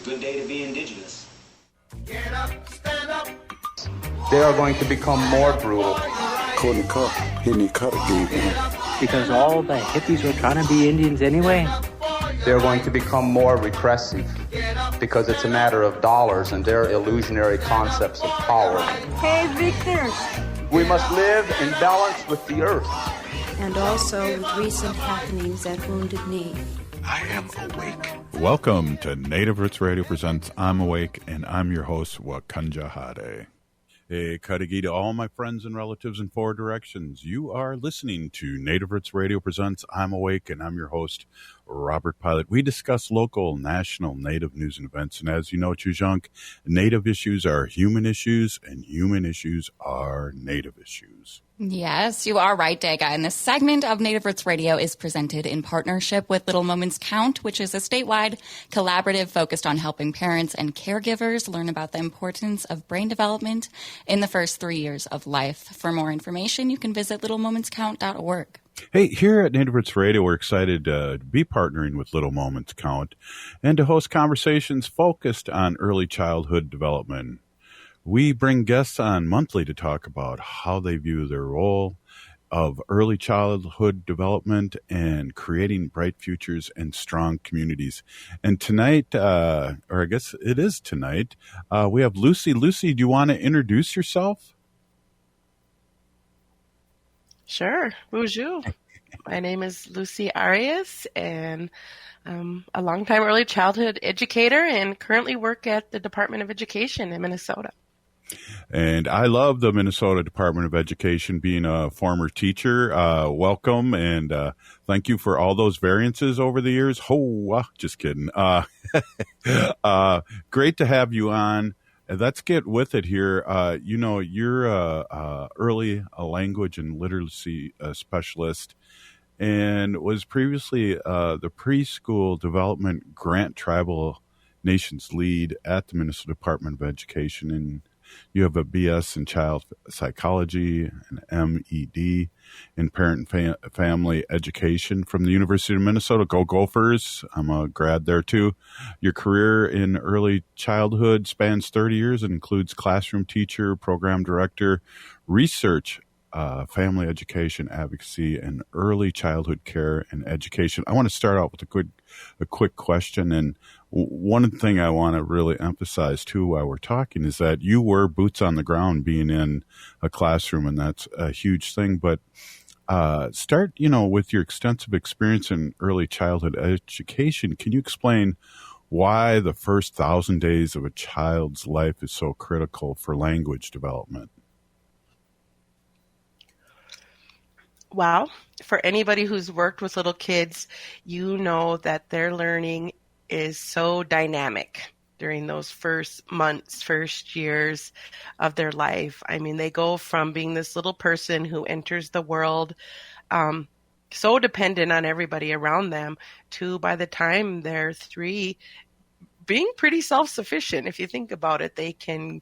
Good day to be indigenous. Get up, stand up. They are going to become more brutal. Couldn't cut, hitting cut again. Because all the hippies were trying to be Indians anyway. They're going to become more repressive because it's a matter of dollars and their illusionary concepts of power. Hey, Victor. We must live in balance with the earth. And also with recent happenings at Wounded Knee. I am awake. Welcome to Native Roots Radio presents I'm Awake, and I'm your host, Wakanja Hade. Hey, Kadagi to all my friends and relatives in four directions. You are listening to Native Roots Radio presents I'm Awake, and I'm your host, Robert Pilot. We discuss local, national, Native news and events, and as you know, Chujunk, Native issues are human issues, and human issues are Native issues. Yes, you are right, Daga. And this segment of Native Roots Radio is presented in partnership with Little Moments Count, which is a statewide collaborative focused on helping parents and caregivers learn about the importance of brain development in the first 3 years of life. For more information, you can visit littlemomentscount.org. Hey, here at Native Roots Radio, we're excited to be partnering with Little Moments Count and to host conversations focused on early childhood development. We bring guests on monthly to talk about how they view their role of early childhood development and creating bright futures and strong communities. And tonight, or I guess it is tonight, we have Lucy. Lucy, do you want to introduce yourself? Sure. Bonjour. My name is Lucy Arias, and I'm a longtime early childhood educator and currently work at the Department of Education in Minnesota. And I love the Minnesota Department of Education, being a former teacher. Welcome, and thank you for all those variances over the years. Just kidding. Great to have you on. Let's get with it here. You're a early language and literacy specialist and was previously the preschool development grant tribal nations lead at the Minnesota Department of Education. And you have a BS in child psychology, an MED in parent and family education from the University of Minnesota. Go Gophers. I'm a grad there too. Your career in early childhood spans 30 years and includes classroom teacher, program director, research, family education, advocacy, and early childhood care and education. I want to start out with a quick question. And one thing I want to really emphasize too while we're talking is that you were boots on the ground being in a classroom, and that's a huge thing. But start, with your extensive experience in early childhood education. Can you explain why the first 1,000 days of a child's life is so critical for language development? Wow. For anybody who's worked with little kids, you know that their learning is so dynamic during those first months, first years of their life. I mean, they go from being this little person who enters the world so dependent on everybody around them to, by the time they're 3, being pretty self-sufficient. If you think about it, they can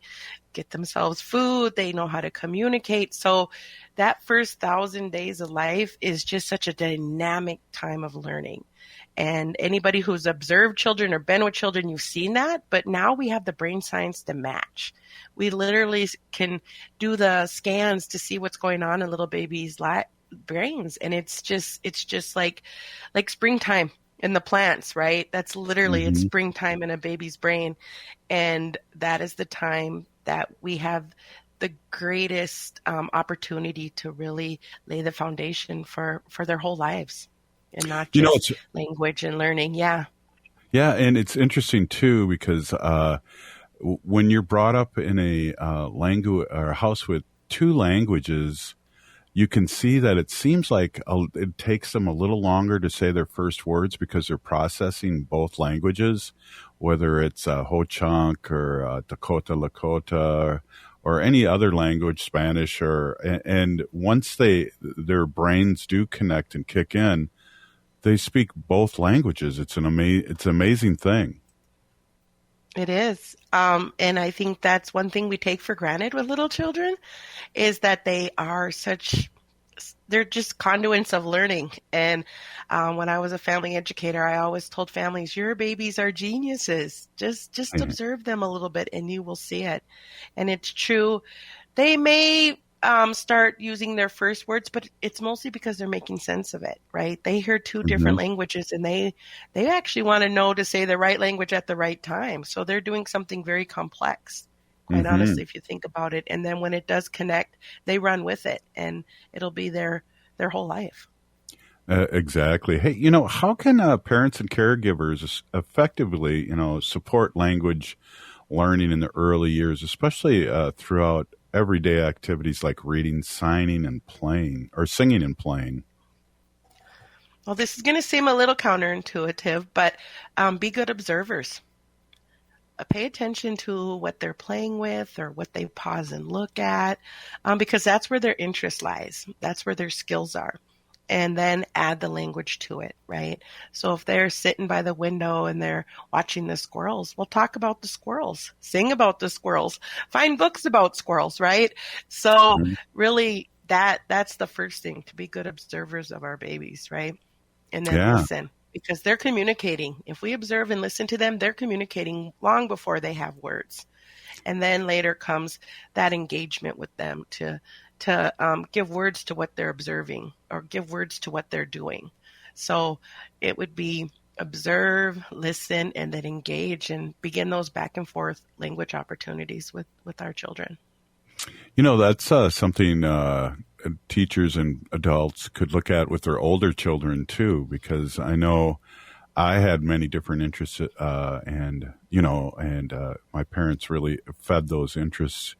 get themselves food. They know how to communicate. So that first 1,000 days of life is just such a dynamic time of learning. And anybody who's observed children or been with children, you've seen that. But now we have the brain science to match. We literally can do the scans to see what's going on in little babies' brains. And it's just like springtime in the plants, right? That's literally, It's springtime in a baby's brain. And that is the time that we have the greatest opportunity to really lay the foundation for their whole lives, and not just language and learning. Yeah. Yeah. And it's interesting too, because when you're brought up in a language or a house with 2 languages, you can see that it seems like it takes them a little longer to say their first words because they're processing both languages, whether it's Ho-Chunk or Dakota Lakota or any other language, Spanish, and once their brains do connect and kick in, they speak both languages. It's an amazing thing. It is. And I think that's one thing we take for granted with little children is that they they're just conduits of learning. And when I was a family educator, I always told families, your babies are geniuses. Just observe them a little bit and you will see it. And it's true. They may start using their first words, but it's mostly because they're making sense of it, right? They hear two different languages and they actually want to know to say the right language at the right time. So they're doing something very complex, quite honestly, if you think about it. And then when it does connect, they run with it and it'll be their whole life. Exactly. Hey, how can parents and caregivers effectively, support language learning in the early years, especially throughout everyday activities like reading, signing, and playing, or singing and playing? Well, this is going to seem a little counterintuitive, but be good observers. Pay attention to what they're playing with or what they pause and look at, because that's where their interest lies. That's where their skills are. And then add the language to it, right? So if they're sitting by the window and they're watching the squirrels, we'll talk about the squirrels, sing about the squirrels, find books about squirrels, right? So really that's the first thing, to be good observers of our babies, right? And then listen, because they're communicating. If we observe and listen to them, they're communicating long before they have words. And then later comes that engagement with them to give words to what they're observing or give words to what they're doing. So it would be observe, listen, and then engage and begin those back and forth language opportunities with our children. That's something teachers and adults could look at with their older children too, because I know I had many different interests, and my parents really fed those interests.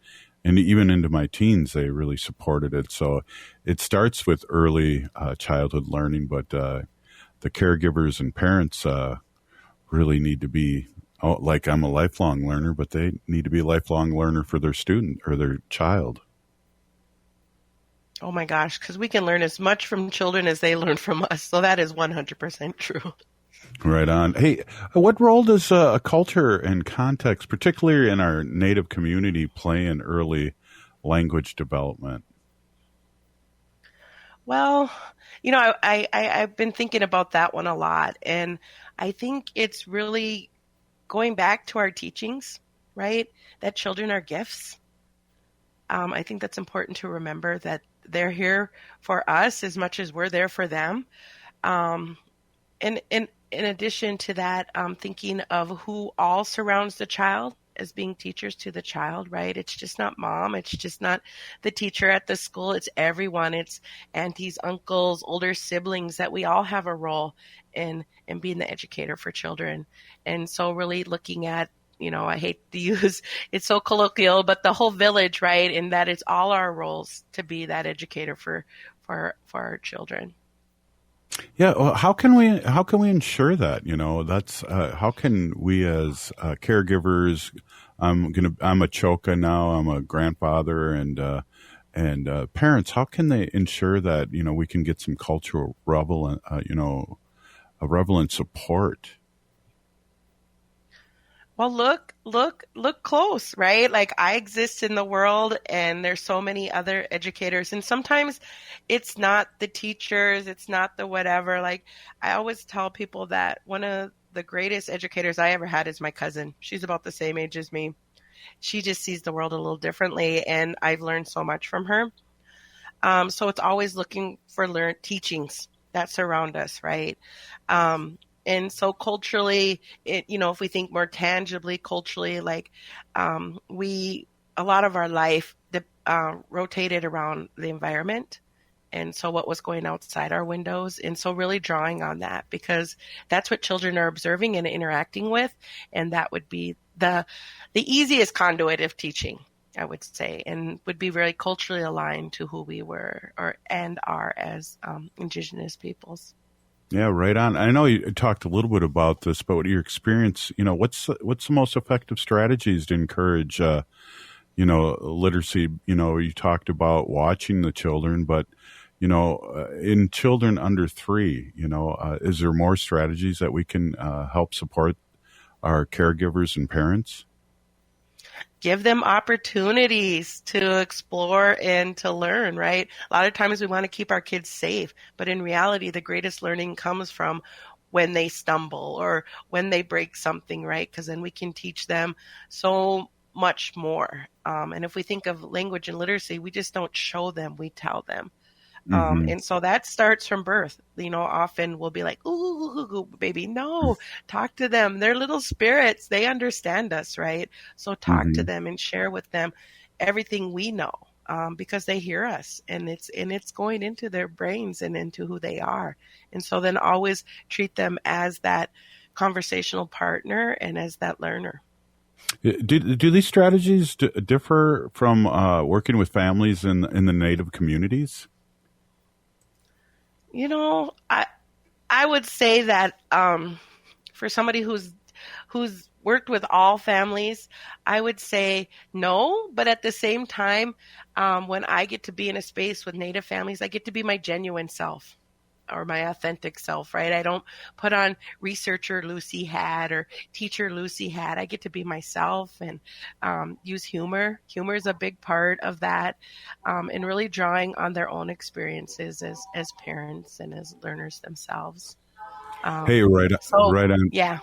And even into my teens, they really supported it. So it starts with early childhood learning, but the caregivers and parents really need to be, like I'm a lifelong learner, but they need to be a lifelong learner for their student or their child. Oh my gosh, because we can learn as much from children as they learn from us. So that is 100% true. Right on. Hey, what role does culture and context, particularly in our Native community, play in early language development? Well, I've been thinking about that one a lot. And I think it's really going back to our teachings, right? That children are gifts. I think that's important to remember, that they're here for us as much as we're there for them. And in addition to that, thinking of who all surrounds the child as being teachers to the child, right? It's just not mom. It's just not the teacher at the school. It's everyone. It's aunties, uncles, older siblings, that we all have a role in being the educator for children. And so really looking at, I hate to use, it's so colloquial, but the whole village, right? And that it's all our roles to be that educator for our children. Yeah, well, how can we ensure that? That's how can we as caregivers? I'm a choka now. I'm a grandfather and parents. How can they ensure that we can get some cultural relevant support? Well, look close, right? Like, I exist in the world and there's so many other educators, and sometimes it's not the teachers, it's not the whatever. Like, I always tell people that one of the greatest educators I ever had is my cousin. She's about the same age as me. She just sees the world a little differently, and I've learned so much from her. So it's always looking for teachings that surround us, right? And so culturally, if we think more tangibly, culturally, like a lot of our life rotated around the environment. And so what was going outside our windows. And so really drawing on that, because that's what children are observing and interacting with. And that would be the easiest conduit of teaching, I would say, and would be very culturally aligned to who we were and are as Indigenous peoples. Yeah, right on. I know you talked a little bit about this, but what your experience, what's the most effective strategies to encourage, literacy? You talked about watching the children, but, in children under 3, is there more strategies that we can help support our caregivers and parents? give them opportunities to explore and to learn, right? A lot of times we want to keep our kids safe, but in reality, the greatest learning comes from when they stumble or when they break something, right? Because then we can teach them so much more. And if we think of language and literacy, we just don't show them, we tell them. And so that starts from birth. Often we'll be like, ooh, baby, no, talk to them. They're little spirits. They understand us, right? So talk to them and share with them everything we know, because they hear us, and it's going into their brains and into who they are. And so then always treat them as that conversational partner and as that learner. Do these strategies differ from working with families in the Native communities? I would say that for somebody who's worked with all families, I would say no. But at the same time, when I get to be in a space with Native families, I get to be my genuine self or my authentic self, right? I don't put on researcher Lucy hat or teacher Lucy hat. I get to be myself and use humor. Humor is a big part of that, and really drawing on their own experiences as parents and as learners themselves. Hey, right on. Yeah.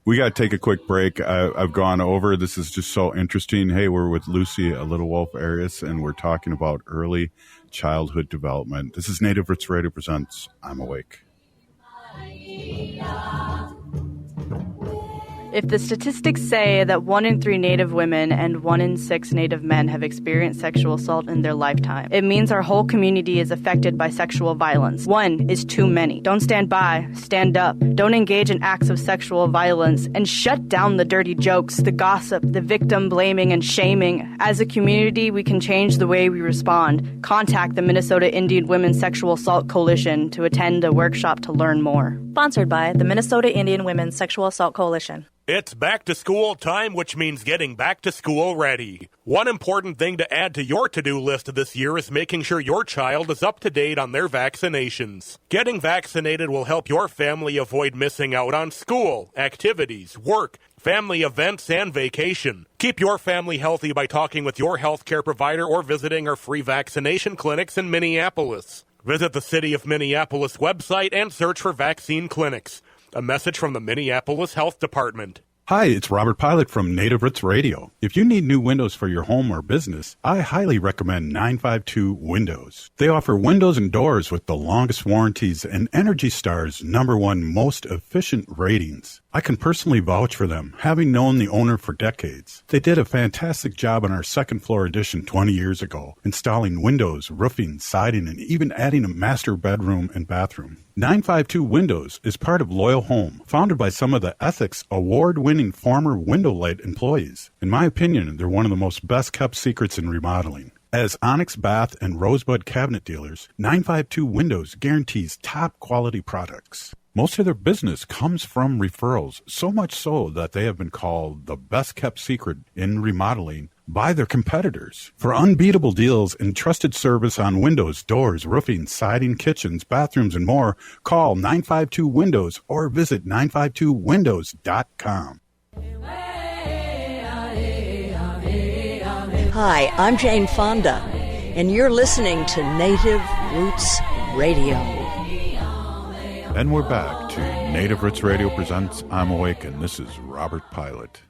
We got to take a quick break. I've gone over. This is just so interesting. Hey, we're with Lucy Little Wolf Arias, and we're talking about early childhood development. This is Native Roots Radio presents I'm Awake. If the statistics say that 1 in 3 Native women and 1 in 6 Native men have experienced sexual assault in their lifetime, it means our whole community is affected by sexual violence. 1 is too many. Don't stand by. Stand up. Don't engage in acts of sexual violence, and shut down the dirty jokes, the gossip, the victim blaming and shaming. As a community, we can change the way we respond. Contact the Minnesota Indian Women's Sexual Assault Coalition to attend a workshop to learn more. Sponsored by the Minnesota Indian Women's Sexual Assault Coalition. It's back to school time, which means getting back to school ready. One important thing to add to your to-do list this year is making sure your child is up to date on their vaccinations. Getting vaccinated will help your family avoid missing out on school, activities, work, family events, and vacation. Keep your family healthy by talking with your healthcare provider or visiting our free vaccination clinics in Minneapolis. Visit the City of Minneapolis website and search for vaccine clinics. A message from the Minneapolis Health Department. Hi, it's Robert Pilot from Native Roots Radio. If you need new windows for your home or business, I highly recommend 952 Windows. They offer windows and doors with the longest warranties and Energy Star's #1 most efficient ratings. I can personally vouch for them, having known the owner for decades. They did a fantastic job on our second floor addition 20 years ago, installing windows, roofing, siding, and even adding a master bedroom and bathroom. 952 Windows is part of Loyal Home, founded by some of the Ethics award-winning former Window Light employees. In my opinion, they're one of the most best-kept secrets in remodeling. As Onyx Bath and Rosebud cabinet dealers, 952 Windows guarantees top-quality products. Most of their business comes from referrals, so much so that they have been called the best-kept secret in remodeling by their competitors. For unbeatable deals and trusted service on windows, doors, roofing, siding, kitchens, bathrooms, and more, call 952 Windows or visit 952windows.com. Hi, I'm Jane Fonda, and you're listening to Native Roots Radio. And we're back to Native Roots Radio presents I'm Awake, and this is Robert Pilot.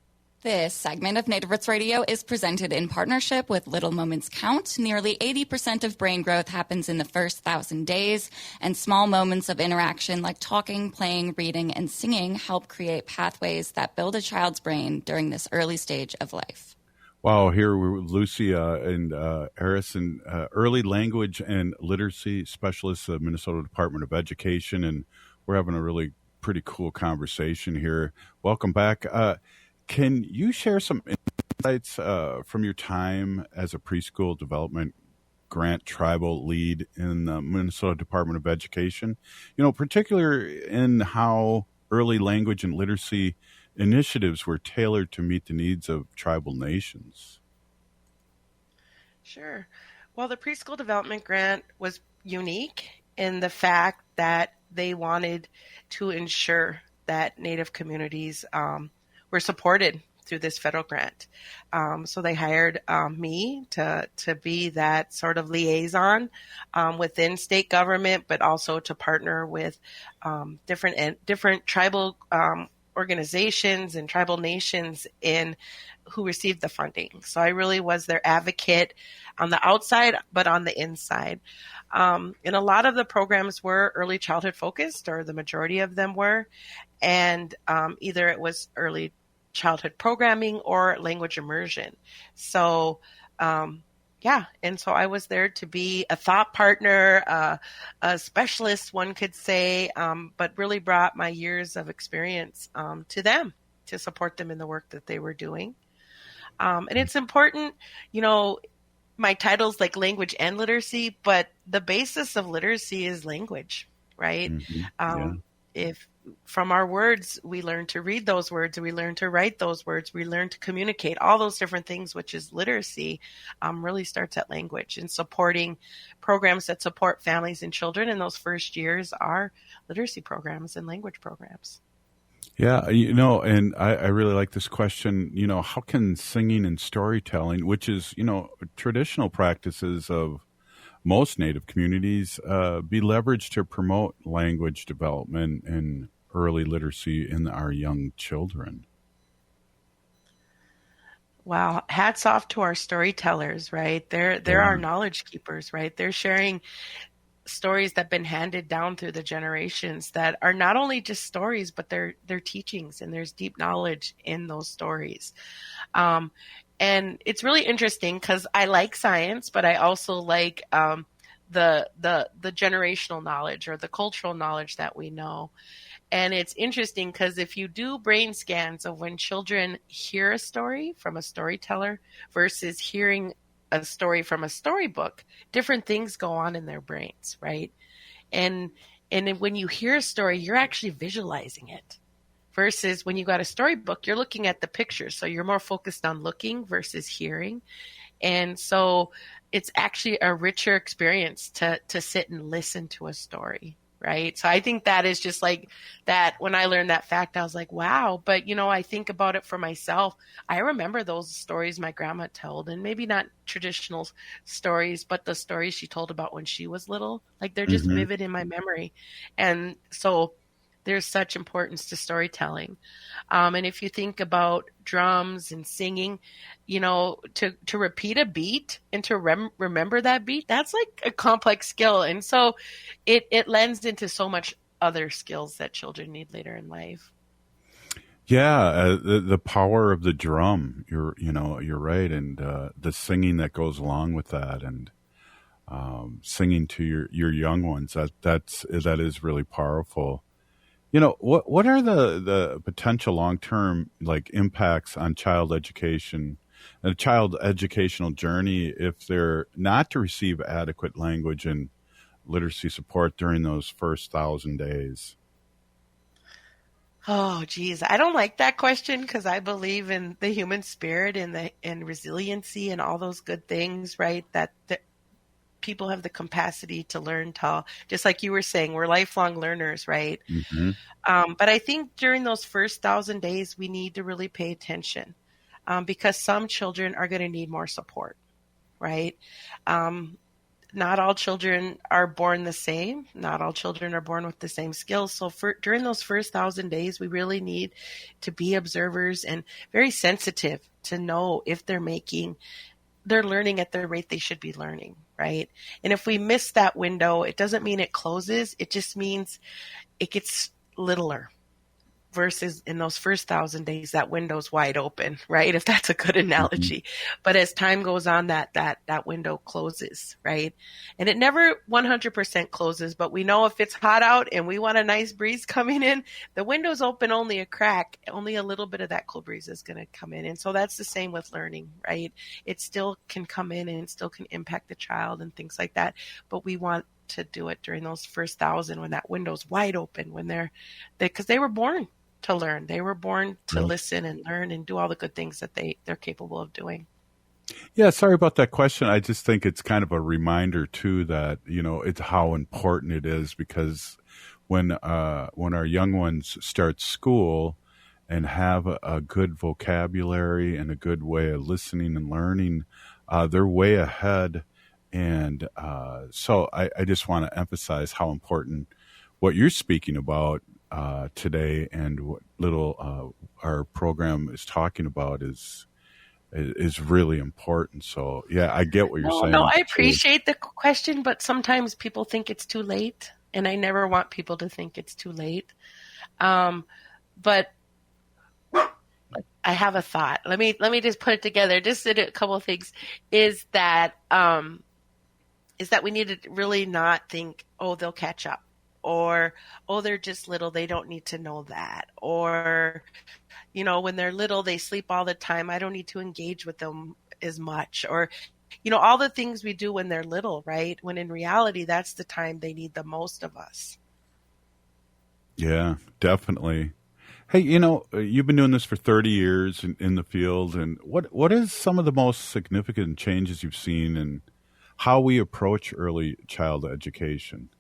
This segment of Native Roots Radio is presented in partnership with Little Moments Count. Nearly 80% of brain growth happens in the first 1,000 days, and small moments of interaction like talking, playing, reading, and singing help create pathways that build a child's brain during this early stage of life. Wow, here we're with Lucy and Harrison, early language and literacy specialists at Minnesota Department of Education, and we're having a really pretty cool conversation here. Welcome back. Can you share some insights from your time as a preschool development grant tribal lead in the Minnesota Department of Education? You know, particularly in how early language and literacy initiatives were tailored to meet the needs of tribal nations. Sure. Well, the preschool development grant was unique in the fact that they wanted to ensure that Native communities were supported through this federal grant. So they hired me to be that sort of liaison within state government, but also to partner with different tribal organizations and tribal nations who received the funding. So I really was their advocate on the outside, but on the inside. And a lot of the programs were early childhood focused, or the majority of them were. And either it was early childhood programming or language immersion. So, and so I was there to be a thought partner, a specialist, one could say, but really brought my years of experience to them to support them in the work that they were doing. And it's important, my title's like language and literacy, but the basis of literacy is language, right? If from our words, we learn to read those words, we learn to write those words, we learn to communicate, all those different things, which is literacy, really starts at language. And supporting programs that support families and children in those first years are literacy programs and language programs. Yeah, and I really like this question, how can singing and storytelling, which is, traditional practices of most Native communities, be leveraged to promote language development and early literacy in our young children? Wow. Hats off to our storytellers, right? They're our knowledge keepers, right? They're sharing stories that have been handed down through the generations that are not only just stories, but they're teachings, and there's deep knowledge in those stories. And it's really interesting because I like science, but I also like the generational knowledge, or the cultural knowledge that we know. And it's interesting because if you do brain scans of when children hear a story from a storyteller versus hearing a story from a storybook, different things go on in their brains, right? And when you hear a story, you're actually visualizing it. Versus when you got a storybook, you're looking at the pictures. So you're more focused on looking versus hearing. And so it's actually a richer experience to sit and listen to a story, right? So I think that is just like that. When I learned that fact, I was like, wow. But, I think about it for myself. I remember those stories my grandma told, and maybe not traditional stories, but the stories she told about when she was little. Like, they're just vivid in my memory. And so there's such importance to storytelling. And if you think about drums and singing, to repeat a beat and to remember that beat, that's like a complex skill. And so it lends into so much other skills that children need later in life. Yeah, the power of the drum. You're right, and the singing that goes along with that, and singing to your young ones. That is really powerful. What are the potential long-term impacts on child education, a child educational journey, if they're not to receive adequate language and literacy support during those first 1,000 days? Oh, geez. I don't like that question because I believe in the human spirit and resiliency and all those good things, right? That people have the capacity to learn just like you were saying, we're lifelong learners, right? But I think during those first 1,000 days, we need to really pay attention because some children are going to need more support, right? Not all children are born the same. Not all children are born with the same skills. So during those first 1,000 days, we really need to be observers and very sensitive to know if they're learning at the rate they should be learning, right? And if we miss that window, it doesn't mean it closes. It just means it gets littler. Versus in those first 1,000 days, that window's wide open, right? If that's a good analogy. But as time goes on, that window closes, right? And it never 100% closes, but we know if it's hot out and we want a nice breeze coming in, the window's open only a crack, only a little bit of that cool breeze is going to come in. And so that's the same with learning, right? It still can come in and it still can impact the child and things like that. But we want to do it during those first 1,000 when that window's wide open, because they were born to learn. They were born to listen and learn and do all the good things that they're capable of doing. Yeah, sorry about that question. I just think it's kind of a reminder too that, it's how important it is, because when our young ones start school and have a good vocabulary and a good way of listening and learning, they're way ahead. And so I just want to emphasize how important what you're speaking about today, and what little our program is talking about is really important. So yeah, I get what you're saying. No, I appreciate the question, but sometimes people think it's too late, and I never want people to think it's too late. But I have a thought. Let me just put it together. Just did a couple of things. Is that we need to really not think, oh, they'll catch up, or, oh, they're just little, they don't need to know that, or, you know, when they're little, they sleep all the time, I don't need to engage with them as much, or, you know, all the things we do when they're little, right? When in reality, that's the time they need the most of us. Yeah, definitely. Hey, you know, you've been doing this for 30 years in the field, and what is some of the most significant changes you've seen in how we approach early child education?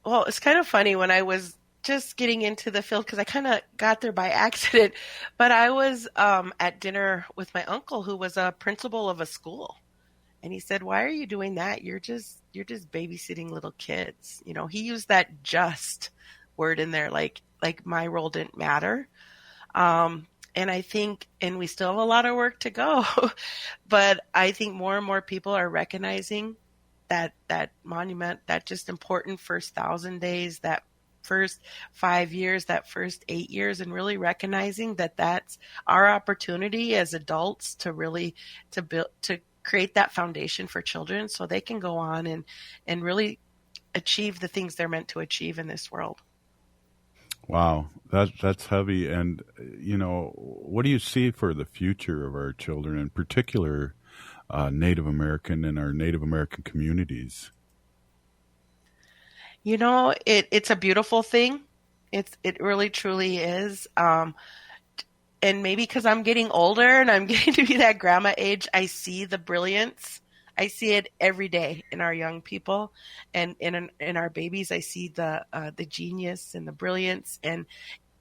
Well, it's kind of funny when I was just getting into the field, because I kind of got there by accident, but I was at dinner with my uncle, who was a principal of a school. And he said, "Why are you doing that? You're just babysitting little kids." You know, he used that "just" word in there, like my role didn't matter. And I think, and we still have a lot of work to go, but I think more and more people are recognizing that monument, that just important first 1,000 days, that first 5 years, that first 8 years, and really recognizing that that's our opportunity as adults to really to create that foundation for children so they can go on and really achieve the things they're meant to achieve in this world. Wow, that's heavy. And, you know, what do you see for the future of our children, in particular Native American and our Native American communities? You know, it's a beautiful thing. It really truly is. And maybe because I'm getting older and I'm getting to be that grandma age, I see the brilliance. I see it every day in our young people and in our babies. I see the genius and the brilliance, and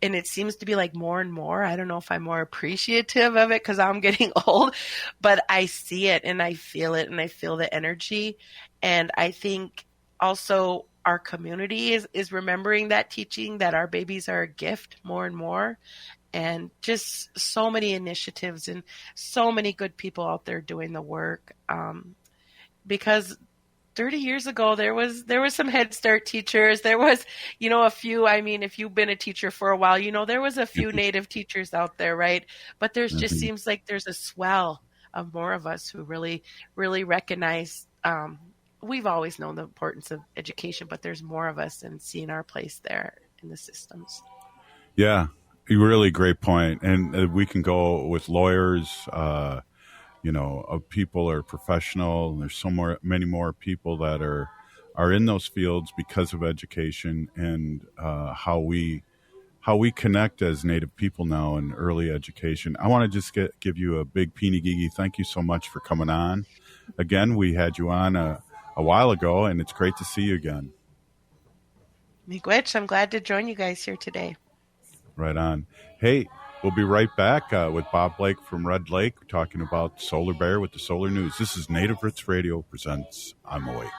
it seems to be like more and more. I don't know if I'm more appreciative of it because I'm getting old, but I see it and I feel it, and I feel the energy. And I think also our community is remembering that teaching, that our babies are a gift more and more. And just so many initiatives and so many good people out there doing the work. Because 30 years ago, there was some Head Start teachers. There was, you know, a few. I mean, if you've been a teacher for a while, you know, there was a few Native teachers out there, right? But there's just seems like there's a swell of more of us who really, really recognize. We've always known the importance of education, but there's more of us and seeing our place there in the systems. Yeah, really great point. And we can go with lawyers. You know, people are professional, and there's many more people that are in those fields because of education, and how we connect as Native people now in early education. I want to just give you a big peeny-gigi. Thank you so much for coming on. Again, we had you on a while ago, and it's great to see you again. Miigwech, I'm glad to join you guys here today. Right on. Hey, we'll be right back with Bob Blake from Red Lake talking about Solar Bear with the Solar News. This is Native Roots Radio presents I'm Awake.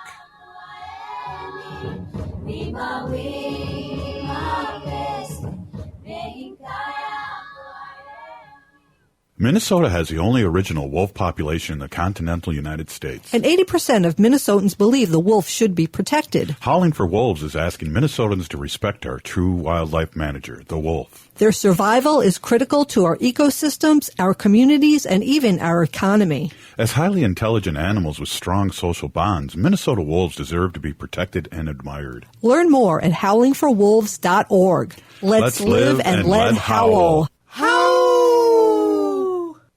Minnesota has the only original wolf population in the continental United States. And 80% of Minnesotans believe the wolf should be protected. Howling for Wolves is asking Minnesotans to respect our true wildlife manager, the wolf. Their survival is critical to our ecosystems, our communities, and even our economy. As highly intelligent animals with strong social bonds, Minnesota wolves deserve to be protected and admired. Learn more at howlingforwolves.org. Let's live and let howl.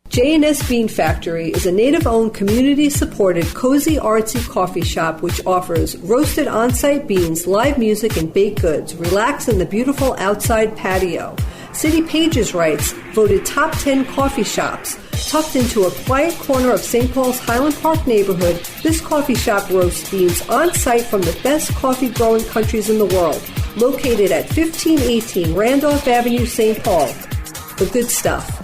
J&S Bean Factory is a Native-owned, community-supported, cozy, artsy coffee shop which offers roasted on-site beans, live music, and baked goods. Relax in the beautiful outside patio. City Pages writes, voted top 10 coffee shops. Tucked into a quiet corner of St. Paul's Highland Park neighborhood, this coffee shop roasts beans on-site from the best coffee-growing countries in the world. located at 1518 Randolph Avenue, St. Paul. The good stuff.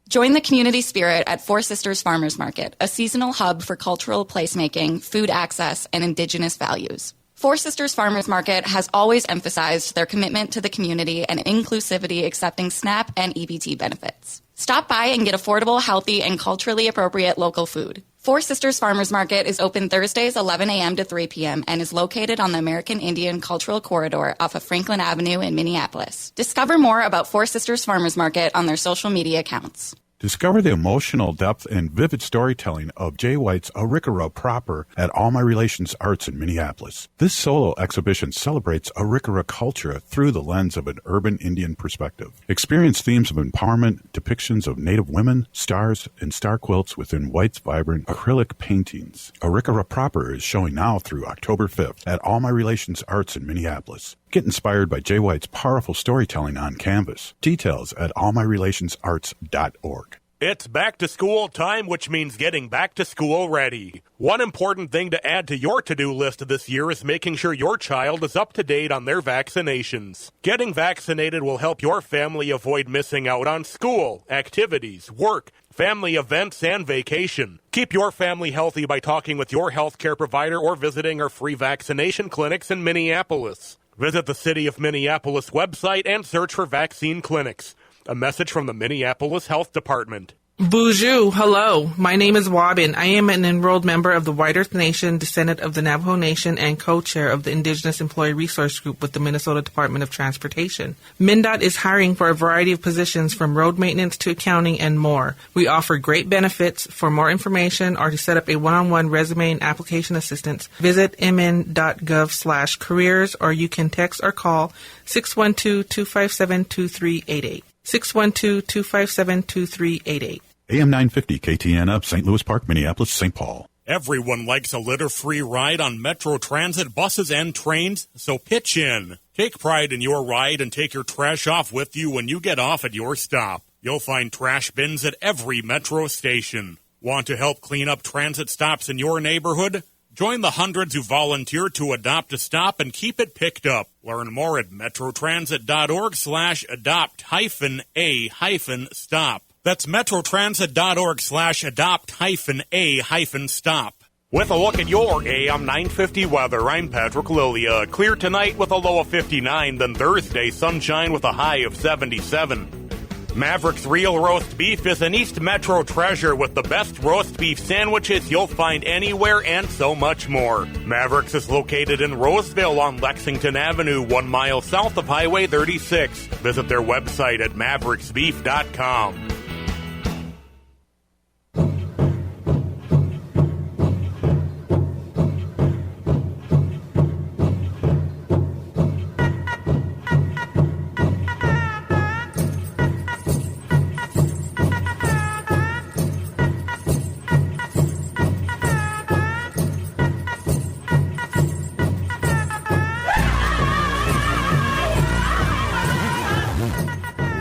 Join the community spirit at Four Sisters Farmers Market, a seasonal hub for cultural placemaking, food access, and Indigenous values. Four Sisters Farmers Market has always emphasized their commitment to the community and inclusivity, accepting SNAP and EBT benefits. Stop by and get affordable, healthy, and culturally appropriate local food. Four Sisters Farmers Market is open Thursdays 11 a.m. to 3 p.m. and is located on the American Indian Cultural Corridor off of Franklin Avenue in Minneapolis. Discover more about Four Sisters Farmers Market on their social media accounts. Discover the emotional depth and vivid storytelling of Jay White's Arikara proper at All My Relations Arts in Minneapolis. This solo exhibition celebrates Arikara culture through the lens of an urban Indian perspective. Experience themes of empowerment, depictions of Native women, stars, and star quilts within White's vibrant acrylic paintings. Arikara proper is showing now through October 5th at All My Relations Arts in Minneapolis. Get inspired by Jay White's powerful storytelling on canvas. Details at allmyrelationsarts.org. It's back to school time, which means getting back to school ready. One important thing to add to your to-do list this year is making sure your child is up to date on their vaccinations. Getting vaccinated will help your family avoid missing out on school, activities, work, family events, and vacation. Keep your family healthy by talking with your healthcare provider or visiting our free vaccination clinics in Minneapolis. Visit the City of Minneapolis website and search for vaccine clinics. A message from the Minneapolis Health Department. Bonjour, hello. My name is Wabin. I am an enrolled member of the White Earth Nation, descendant of the Navajo Nation, and co-chair of the Indigenous Employee Resource Group with the Minnesota Department of Transportation. MnDOT is hiring for a variety of positions from road maintenance to accounting and more. We offer great benefits. For more information or to set up a one-on-one resume and application assistance, visit mn.gov/careers, or you can text or call 612-257-2388. 612-257-2388. AM 950 KTN up, St. Louis Park, Minneapolis, St. Paul. Everyone likes a litter-free ride on Metro Transit buses and trains, so pitch in. Take pride in your ride and take your trash off with you when you get off at your stop. You'll find trash bins at every Metro station. Want to help clean up transit stops in your neighborhood? Join the hundreds who volunteer to adopt a stop and keep it picked up. Learn more at metrotransit.org/adopt-a-stop. That's metrotransit.org/adopt-a-stop. With a look at your AM 950 weather, I'm Patrick Lilia. Clear tonight with a low of 59, then Thursday, sunshine with a high of 77. Maverick's Real Roast Beef is an East Metro treasure with the best roast beef sandwiches you'll find anywhere and so much more. Maverick's is located in Roseville on Lexington Avenue, 1 mile south of Highway 36. Visit their website at mavericksbeef.com.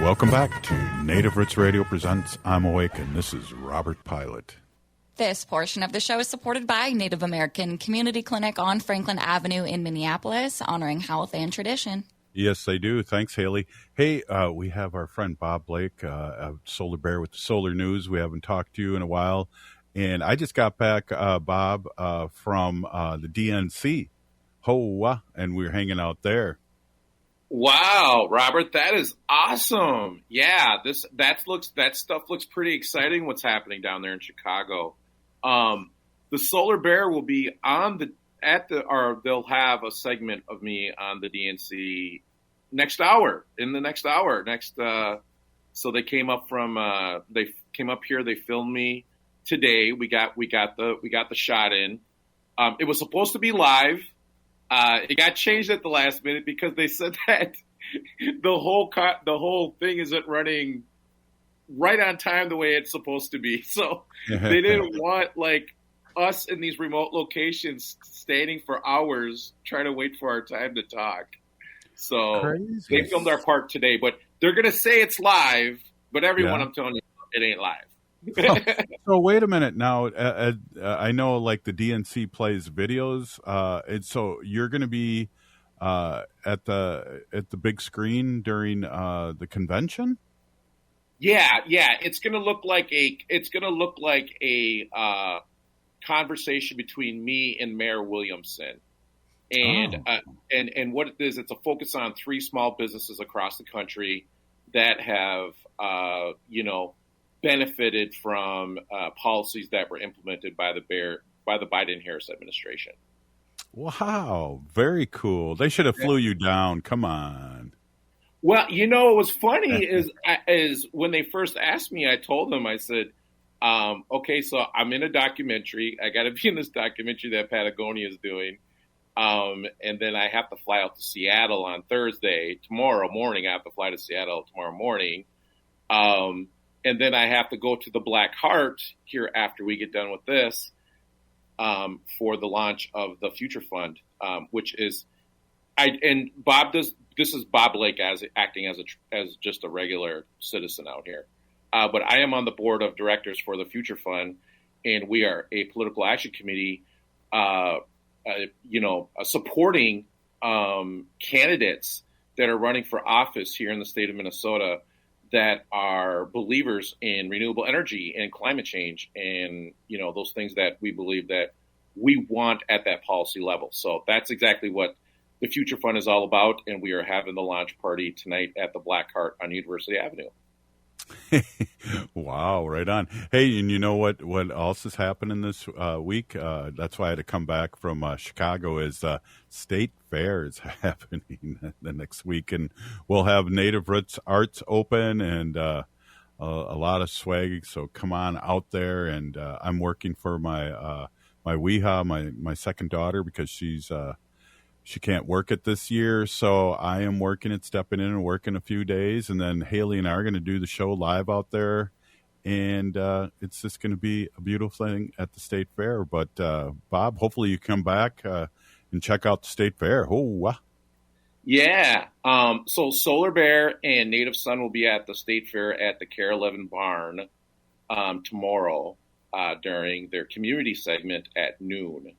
Welcome back to Native Roots Radio presents I'm Awake, and this is Robert Pilot. This portion of the show is supported by Native American Community Clinic on Franklin Avenue in Minneapolis, honoring health and tradition. Yes, they do. Thanks, Haley. Hey, we have our friend Bob Blake, Solar Bear with the Solar News. We haven't talked to you in a while. And I just got back, Bob, from the DNC, Hoa, and we were hanging out there. Wow, Robert, that is awesome. Yeah, that stuff looks pretty exciting. What's happening down there in Chicago? The Solar Bear will be they'll have a segment of me on the DNC next hour. So they came up here. They filmed me today. We got the shot in. It was supposed to be live. It got changed at the last minute because they said that the whole thing isn't running right on time the way it's supposed to be. So they didn't want us in these remote locations standing for hours trying to wait for our time to talk. So Crazy. They filmed our part today, but they're going to say it's live, but everyone, I'm telling you, it ain't live. So wait a minute now. I know the DNC plays videos, and so you're going to be at the big screen during the convention? Yeah. It's going to look like a conversation between me and Mayor Williamson. And and what it is, it's a focus on 3 small businesses across the country that have benefited from policies that were implemented by the Biden-Harris administration. Wow, very cool. They should have flew you down. Come on. Well, what was funny is when they first asked me, I told them, I said, okay, so I'm in a documentary. I got to be in this documentary that Patagonia is doing. And then I have to fly out to Seattle on Thursday. Tomorrow morning, I have to fly to Seattle tomorrow morning. And then I have to go to the Black Heart here after we get done with this for the launch of the Future Fund, which is this is Bob Lake acting as just a regular citizen out here. But I am on the board of directors for the Future Fund, and we are a political action committee, supporting candidates that are running for office here in the state of Minnesota that are believers in renewable energy and climate change and, those things that we believe that we want at that policy level. So that's exactly what the Future Fund is all about, and we are having the launch party tonight at the Black Heart on University Avenue. Wow, right on. Hey, and you know what else is happening this week? That's why I had to come back from Chicago, is State Fair is happening the next week, and we'll have Native Roots Arts open and a lot of swag, so come on out there. And I'm working for my Weeha, my second daughter, because she can't work it this year, so I am working it, stepping in and working a few days, and then Haley and I are going to do the show live out there, and it's just going to be a beautiful thing at the State Fair. But Bob, hopefully you come back and check out the State Fair. Yeah. So Solar Bear and Native Son will be at the State Fair at the Care 11 Barn tomorrow during their community segment at noon.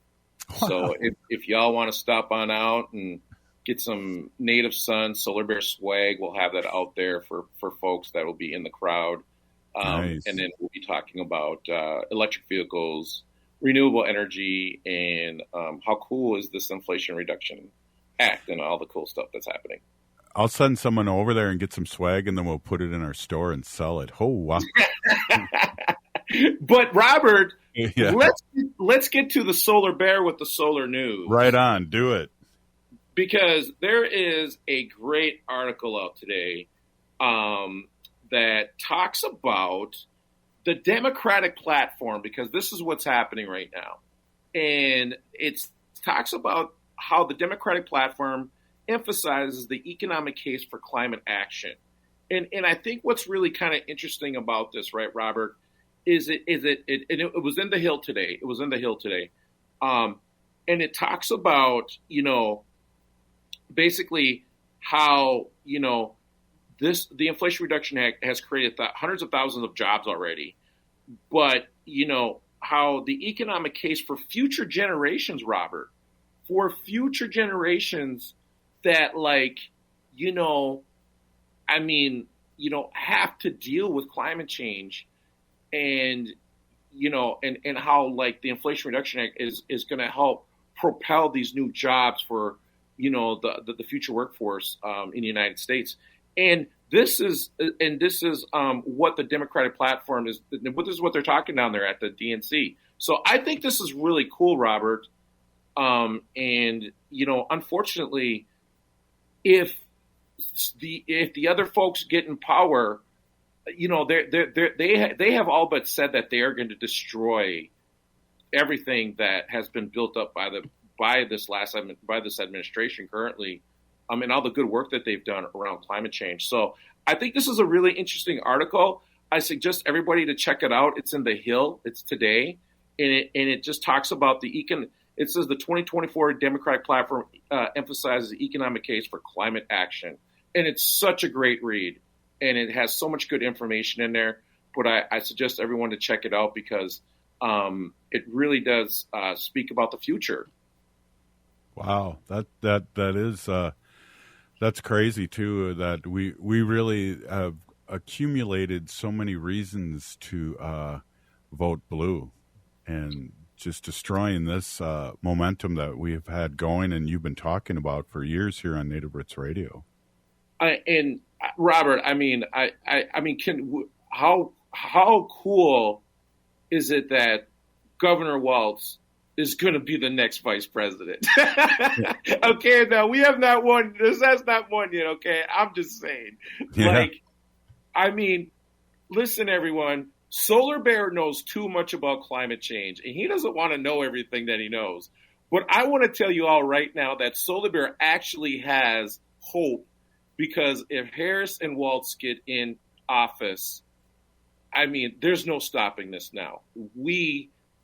So if y'all want to stop on out and get some Native Son Solar Bear swag, we'll have that out there for folks that will be in the crowd. Nice. And then we'll be talking about electric vehicles, renewable energy, and how cool is this Inflation Reduction Act and all the cool stuff that's happening. I'll send someone over there and get some swag, and then we'll put it in our store and sell it. Oh, wow. But Robert, yeah. let's get to the Solar Bear with the solar news. Right on, do it. Because there is a great article out today that talks about the Democratic platform, because this is what's happening right now. And it talks about how the Democratic platform emphasizes the economic case for climate action. And I think what's really kind of interesting about this, right, Robert, is it was in the Hill today. It was in the Hill today. And it talks about, basically how, the Inflation Reduction Act has created hundreds of thousands of jobs already. But, how the economic case for future generations, Robert, for future generations that have to deal with climate change and how the Inflation Reduction Act is going to help propel these new jobs for, the future workforce in the United States. And this is what the Democratic platform is. This is what they're talking down there at the DNC. So I think this is really cool, Robert. And unfortunately, if the other folks get in power, they have all but said that they are going to destroy everything that has been built up by this administration currently, and all the good work that they've done around climate change. So I think this is a really interesting article. I suggest everybody to check it out. It's in the Hill. It's today, and it just talks about it says the 2024 Democratic platform emphasizes the economic case for climate action. And it's such a great read. And it has so much good information in there. But I suggest everyone to check it out because it really does speak about the future. Wow, that is that's crazy too. That we really have accumulated so many reasons to vote blue, and just destroying this momentum that we have had going, and you've been talking about for years here on Native Roots Radio. And Robert, I mean, how cool is it that Governor Walz is going to be the next vice president? Okay, now we have not won. This has not won yet. Okay, I'm just saying. Yeah. Listen, everyone. Solar Bear knows too much about climate change, and he doesn't want to know everything that he knows. But I want to tell you all right now that Solar Bear actually has hope, because if Harris and Walz get in office, there's no stopping this now.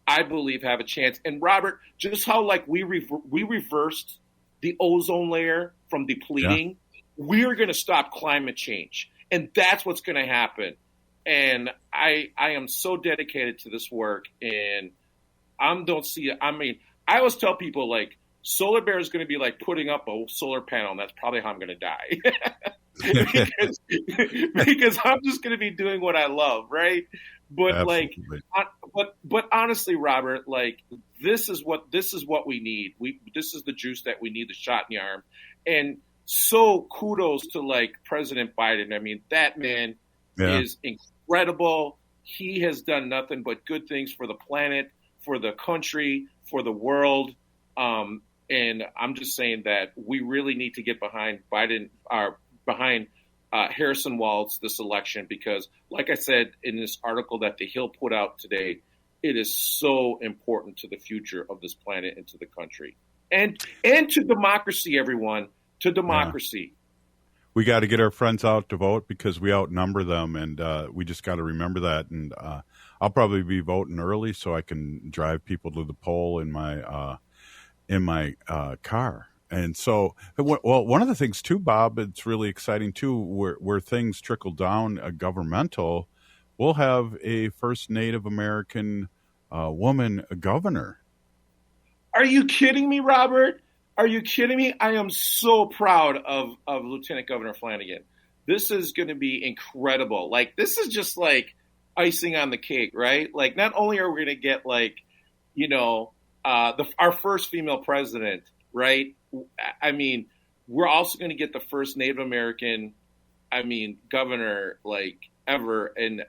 I believe, have a chance. And Robert, just how we reversed the ozone layer from depleting, we're going to stop climate change, and that's what's going to happen. And I am so dedicated to this work, and I always tell people, Solar Bear is going to be like putting up a solar panel, and that's probably how I'm going to die. because I'm just going to be doing what I love, right? But Absolutely. but honestly, Robert, this is what we need. This is the juice that we need, the shot in the arm. And so kudos to President Biden. That man is incredible. He has done nothing but good things for the planet, for the country, for the world. And I'm just saying that we really need to get behind Biden, behind Harrison Walz this election, because, like I said in this article that the Hill put out today, it is so important to the future of this planet and to the country, and to democracy, everyone, to democracy. We got to get our friends out to vote because we outnumber them, and we just got to remember that. And I'll probably be voting early so I can drive people to the poll in my car. And so, well, one of the things too, Bob, it's really exciting too, where things trickle down governmental, we'll have a first Native American woman governor. Are you kidding me, Robert? Are you kidding me? I am so proud of Lieutenant Governor Flanagan. This is going to be incredible. This is just icing on the cake, right? Not only are we going to get our first female president, right? We're also going to get the first Native American, governor ever. And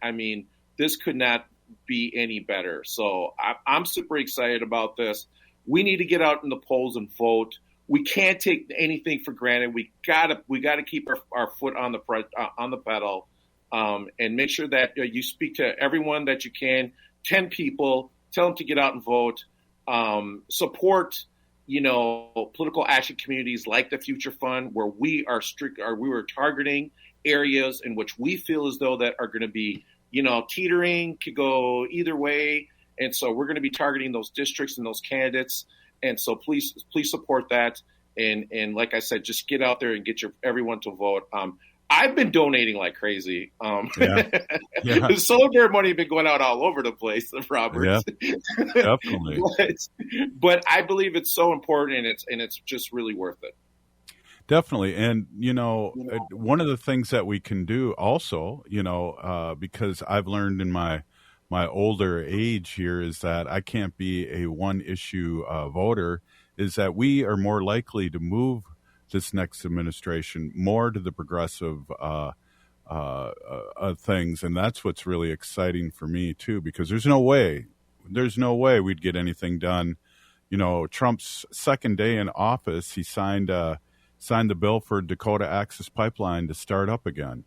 this could not be any better. So I'm super excited about this. We need to get out in the polls and vote. We can't take anything for granted. We gotta keep our foot on the pedal, and make sure that you speak to everyone that you can. 10 people, tell them to get out and vote. Support, political action communities like the Future Fund, where we are targeting areas in which we feel as though that are going to be, teetering, could go either way. And so we're going to be targeting those districts and those candidates. And so please support that. And like I said, just get out there and get everyone to vote. I've been donating like crazy. The Solar Bear money has been going out all over the place, Robert. Yeah, definitely. but I believe it's so important, and it's just really worth it. Definitely. And, one of the things that we can do also, because I've learned in my older age here is that I can't be a one issue voter, is that we are more likely to move this next administration more to the progressive things. And that's what's really exciting for me too, because there's no way we'd get anything done. Trump's second day in office, he signed the bill for Dakota Access Pipeline to start up again.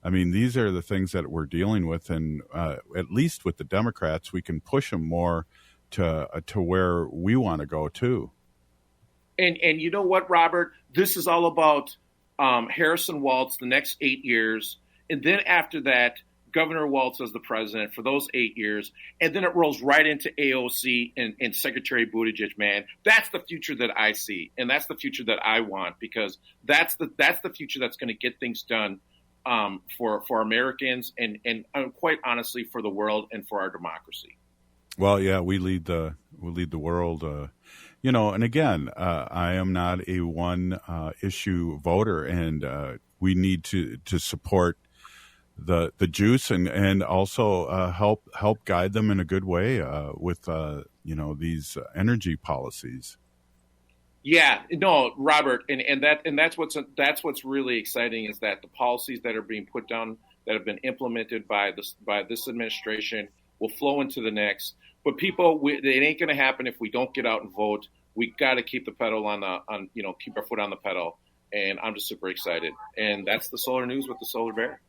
These are the things that we're dealing with, and at least with the Democrats, we can push them more to where we want to go too. And you know what, Robert? This is all about Harrison Walz the next 8 years, and then after that, Governor Walz as the president for those 8 years, and then it rolls right into AOC and Secretary Buttigieg. Man, that's the future that I see, and that's the future that I want, because that's the future that's going to get things done. For Americans and quite honestly for the world and for our democracy. Well, yeah, we lead the world, And again, I am not a one issue voter, and we need to support the juice and also help guide them in a good way with these energy policies. Yeah, no, Robert, and that's what's really exciting is that the policies that are being put down that have been implemented by this administration will flow into the next. But people, it ain't going to happen if we don't get out and vote. We got to keep the pedal keep our foot on the pedal. And I'm just super excited. And that's the Solar News with the Solar Bear.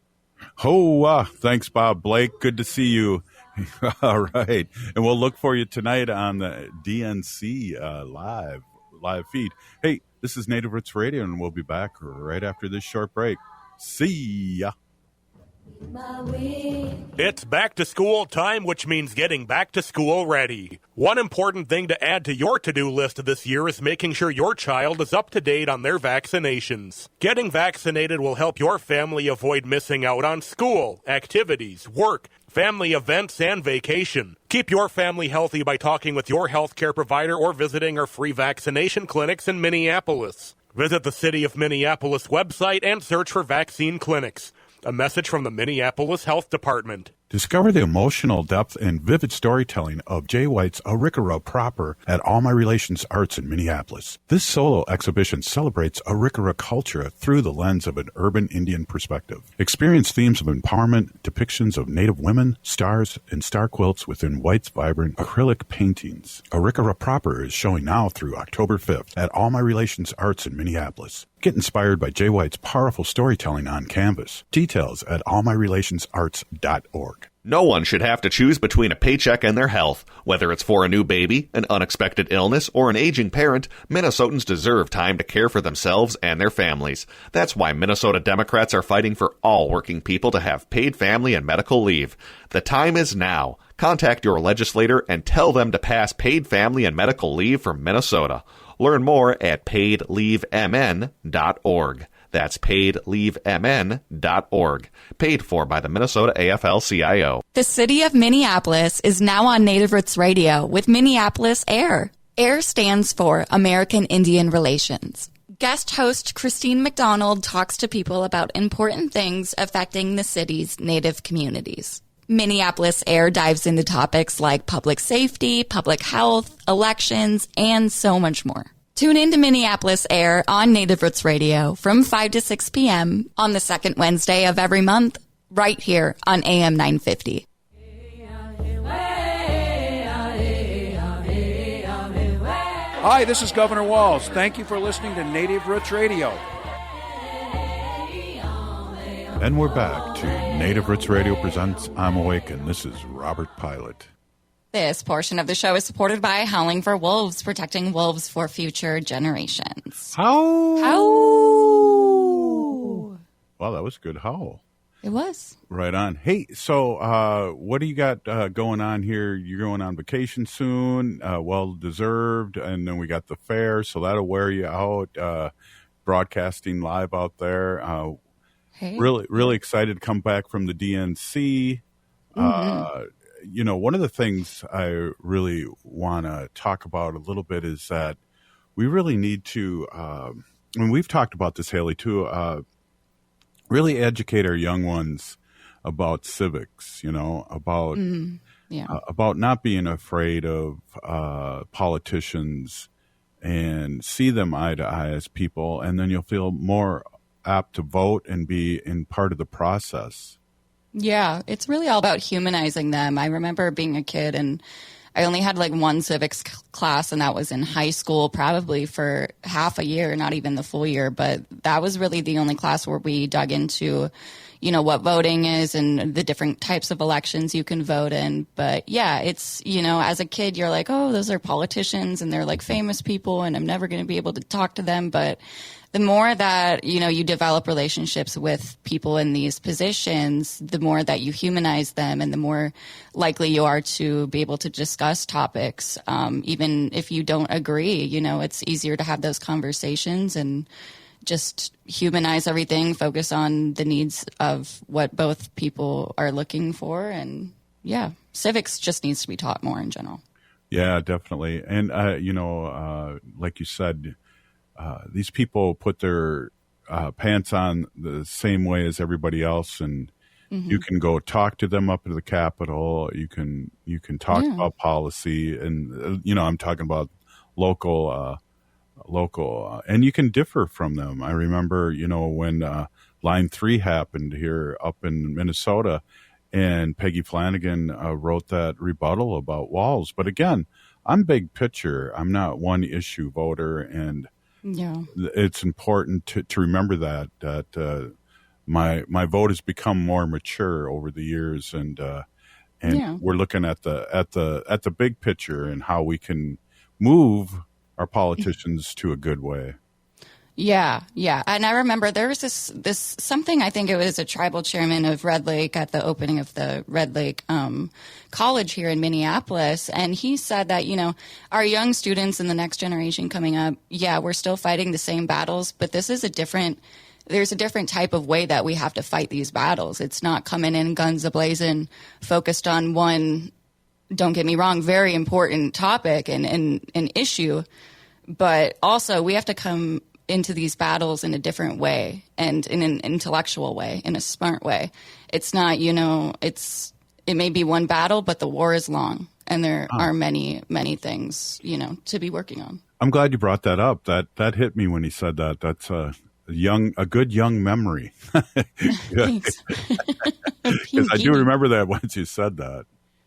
Oh, thanks, Bob Blake. Good to see you. All right, and we'll look for you tonight on the DNC live feed. Hey, this is Native Roots Radio, and we'll be back right after this short break. See ya. It's back to school time, which means getting back to school ready. One important thing to add to your to-do list this year is making sure your child is up to date on their vaccinations. Getting vaccinated will help your family avoid missing out on school, activities, work, family events, and vacation. Keep your family healthy by talking with your healthcare provider or visiting our free vaccination clinics in Minneapolis. Visit the City of Minneapolis website and search for vaccine clinics. A message from the Minneapolis Health Department. Discover the emotional depth and vivid storytelling of Jay White's Arikara Proper at All My Relations Arts in Minneapolis. This solo exhibition celebrates Arikara culture through the lens of an urban Indian perspective. Experience themes of empowerment, depictions of Native women, stars, and star quilts within White's vibrant acrylic paintings. Arikara Proper is showing now through October 5th at All My Relations Arts in Minneapolis. Get inspired by Jay White's powerful storytelling on canvas. Details at allmyrelationsarts.org. No one should have to choose between a paycheck and their health. Whether it's for a new baby, an unexpected illness, or an aging parent, Minnesotans deserve time to care for themselves and their families. That's why Minnesota Democrats are fighting for all working people to have paid family and medical leave. The time is now. Contact your legislator and tell them to pass paid family and medical leave for Minnesota. Learn more at paidleavemn.org. That's paidleavemn.org. Paid for by the Minnesota AFL-CIO. The City of Minneapolis is now on Native Roots Radio with Minneapolis AIR. AIR stands for American Indian Relations. Guest host Christine McDonald talks to people about important things affecting the city's Native communities. Minneapolis AIR dives into topics like public safety, public health, elections, and so much more. Tune in to Minneapolis AIR on Native Roots Radio from 5 to 6 p.m. on the second Wednesday of every month, right here on AM 950. Hi, this is Governor Walz. Thank you for listening to Native Roots Radio. And we're back to Native Roots Radio presents I'm Awake, and this is Robert Pilot. This portion of the show is supported by Howling for Wolves, protecting wolves for future generations. Howl! Howl! Wow, that was a good howl. It was. Right on. Hey, so what do you got going on here? You're going on vacation soon, well-deserved, and then we got the fair, so that'll wear you out, broadcasting live out there. Hey. Really excited to come back from the DNC. One of the things I really want to talk about a little bit is that we really need to, and we've talked about this, Haley, too, really educate our young ones about civics, about not being afraid of politicians and see them eye to eye as people, and then you'll feel more apt to vote and be in part of the process. Yeah, it's really all about humanizing them. I remember being a kid and I only had like one civics class, and that was in high school, probably for half a year, not even the full year. But that was really the only class where we dug into, what voting is and the different types of elections you can vote in. But yeah, it's, as a kid, you're like, oh, those are politicians and they're like famous people and I'm never going to be able to talk to them. But the more that, you develop relationships with people in these positions, the more that you humanize them and the more likely you are to be able to discuss topics. Even if you don't agree, it's easier to have those conversations and just humanize everything, focus on the needs of what both people are looking for. And yeah, civics just needs to be taught more in general. Yeah, definitely. And, like you said, these people put their pants on the same way as everybody else, and you can go talk to them up at the Capitol. You can talk about policy, and I'm talking about local, and you can differ from them. I remember, when Line 3 happened here up in Minnesota, and Peggy Flanagan wrote that rebuttal about walls. But again, I'm big picture. I'm not one issue voter, and it's important to remember that my vote has become more mature over the years, and we're looking at the big picture and how we can move our politicians to a good way. Yeah. And I remember there was this something, I think it was a tribal chairman of Red Lake at the opening of the Red Lake College here in Minneapolis. And he said that, our young students and the next generation coming up, we're still fighting the same battles, but there's a different type of way that we have to fight these battles. It's not coming in guns a-blazing, focused on one, don't get me wrong, very important topic and an issue. But also we have to come into these battles in a different way and in an intellectual way, in a smart way. It's not, it may be one battle, but the war is long, and there are many, many things, to be working on. I'm glad you brought that up. That hit me when he said that. That's a good young memory. Thanks. Because I do remember that once you said that.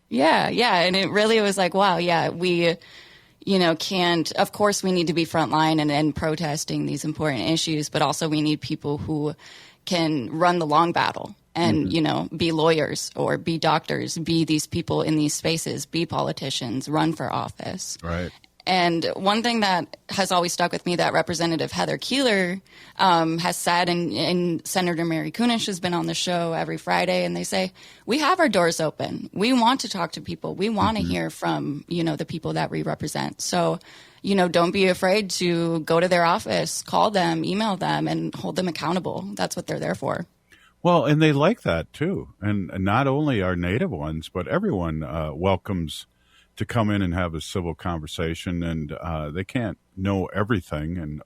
Yeah. And it really was like, wow, we of course we need to be frontline and protesting these important issues, but also we need people who can run the long battle and, be lawyers or be doctors, be these people in these spaces, be politicians, run for office. Right. And one thing that has always stuck with me that Representative Heather Keeler has said, and Senator Mary Kunesh has been on the show every Friday, and they say, we have our doors open. We want to talk to people. We want to hear from, the people that we represent. So, don't be afraid to go to their office, call them, email them, and hold them accountable. That's what they're there for. Well, and they like that, too. And not only our native ones, but everyone welcomes to come in and have a civil conversation, and they can't know everything, and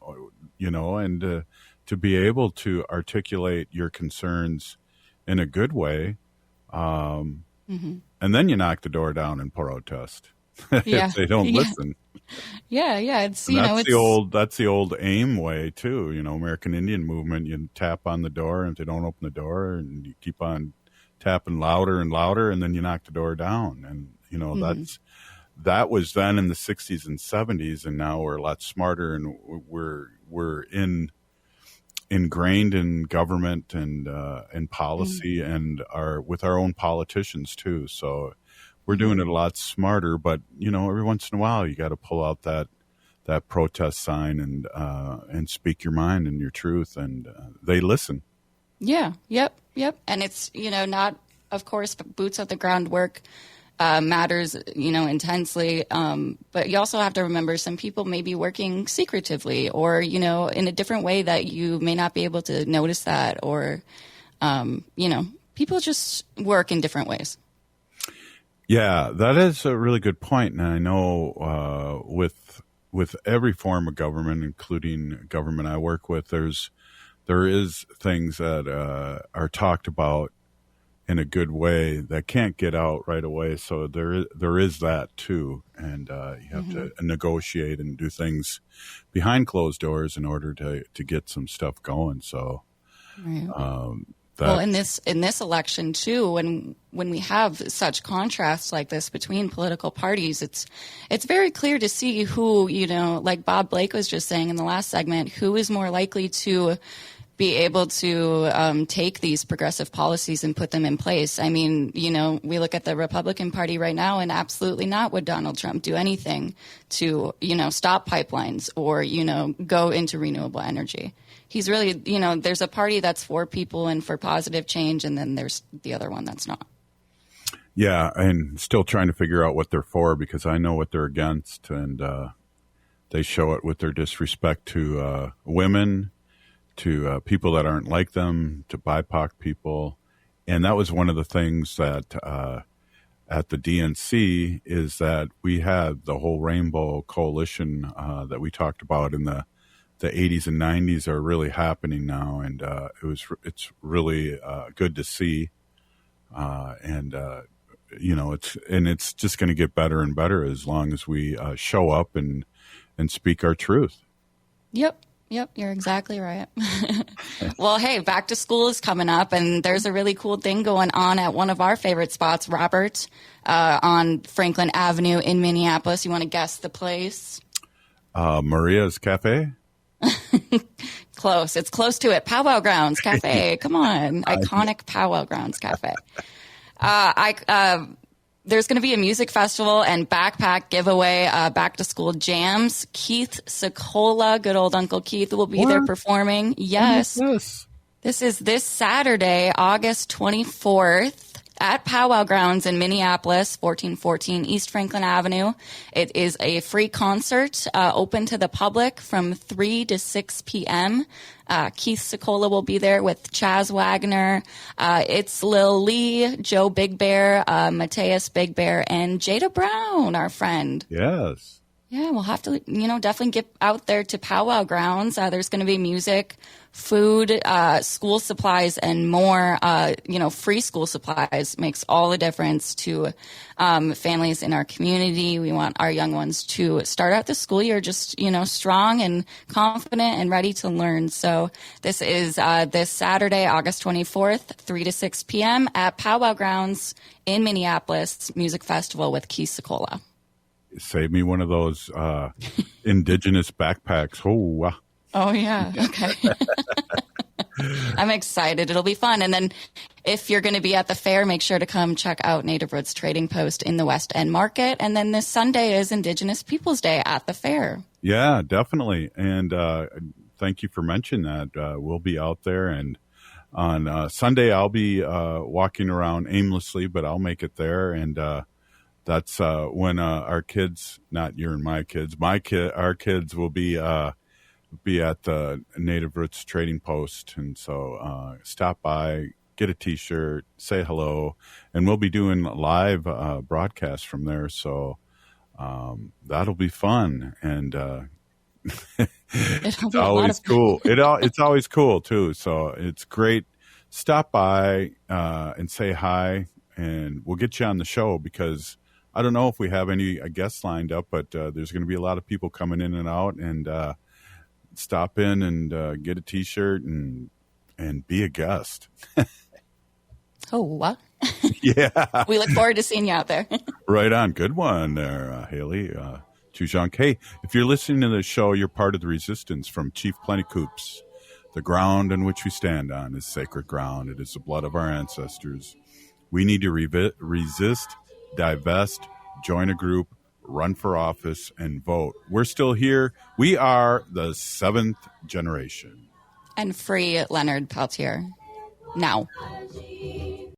to be able to articulate your concerns in a good way, and then you knock the door down and protest if they don't listen. Yeah, it's that's the old AIM way too. American Indian Movement. You tap on the door, and if they don't open the door, and you keep on tapping louder and louder, and then you knock the door down, and that was then in the 60s and 70s, and now we're a lot smarter, and we're ingrained in government and in policy and with our own politicians too. So we're doing it a lot smarter. But every once in a while, you got to pull out that protest sign and speak your mind and your truth, and they listen. Yeah. Yep. And it's not, of course, boots on the ground work matters, intensely. But you also have to remember some people may be working secretively or, in a different way that you may not be able to notice that, or, people just work in different ways. Yeah, that is a really good point. And I know with every form of government, including government I work with, there is things that are talked about in a good way that can't get out right away. So there is that too. And you have to negotiate and do things behind closed doors in order to get some stuff going. So, well, in this election too, when we have such contrasts like this between political parties, it's very clear to see who, like Bob Blake was just saying in the last segment, who is more likely to be able to take these progressive policies and put them in place. I mean, we look at the Republican Party right now, and absolutely not would Donald Trump do anything to, stop pipelines or, go into renewable energy. He's really, there's a party that's for people and for positive change, and then there's the other one that's not. Yeah, and still trying to figure out what they're for, because I know what they're against, and they show it with their disrespect to women, to people that aren't like them, to BIPOC people. And that was one of the things that at the DNC is that we had the whole Rainbow Coalition that we talked about in the 80s and 90s are really happening now, and it's really good to see, it's just going to get better and better as long as we show up and speak our truth. Yep, you're exactly right. Well, hey, back to school is coming up, and there's a really cool thing going on at one of our favorite spots, Robert, on Franklin Avenue in Minneapolis. You want to guess the place? Maria's Cafe? Close. It's close to it. Powwow Grounds Cafe. Come on. Iconic Powwow Grounds Cafe. There's going to be a music festival and backpack giveaway, back to school jams. Keith Secola, good old Uncle Keith, will be there performing. Yes. This is this Saturday, August 24th. At Powwow Grounds in Minneapolis, 1414 East Franklin Avenue. It is a free concert, open to the public from 3 to 6 p.m. Keith Secola will be there with Chaz Wagner. It's Lil Lee, Joe Big Bear, Mateus Big Bear, and Jada Brown, our friend. Yes. Yeah, we'll have to, definitely get out there to Powwow Grounds. There's going to be music, food, school supplies, and more. Free school supplies makes all the difference to families in our community. We want our young ones to start out the school year just, strong and confident and ready to learn. So this is this Saturday, August 24th, 3 to 6 p.m. at Powwow Grounds in Minneapolis Music Festival with Keith Secola. Save me one of those indigenous backpacks. Oh, yeah. Okay. I'm excited. It'll be fun. And then if you're going to be at the fair, make sure to come check out Native Roots Trading Post in the West End Market. And then this Sunday is Indigenous Peoples Day at the fair. Yeah, definitely. And thank you for mentioning that. We'll be out there. And on Sunday, I'll be walking around aimlessly, but I'll make it there. And that's when our kids, not your and my kids, our kids will be at the Native Roots Trading Post. And so stop by, get a T-shirt, say hello, and we'll be doing live broadcasts from there. So that'll be fun. And it's always cool. It's always cool, too. So it's great. Stop by and say hi, and we'll get you on the show because I don't know if we have any guests lined up, but there's going to be a lot of people coming in and out, and stop in and get a T-shirt and be a guest. Oh, what? Yeah. We look forward to seeing you out there. Right on. Good one there, Haley. Chujank. Hey, if you're listening to the show, you're part of the resistance from Chief Plentycoops. The ground on which we stand on is sacred ground. It is the blood of our ancestors. We need to resist, divest, join a group, run for office, and vote. We're still here. We are the 7th generation. And free Leonard Peltier. Now.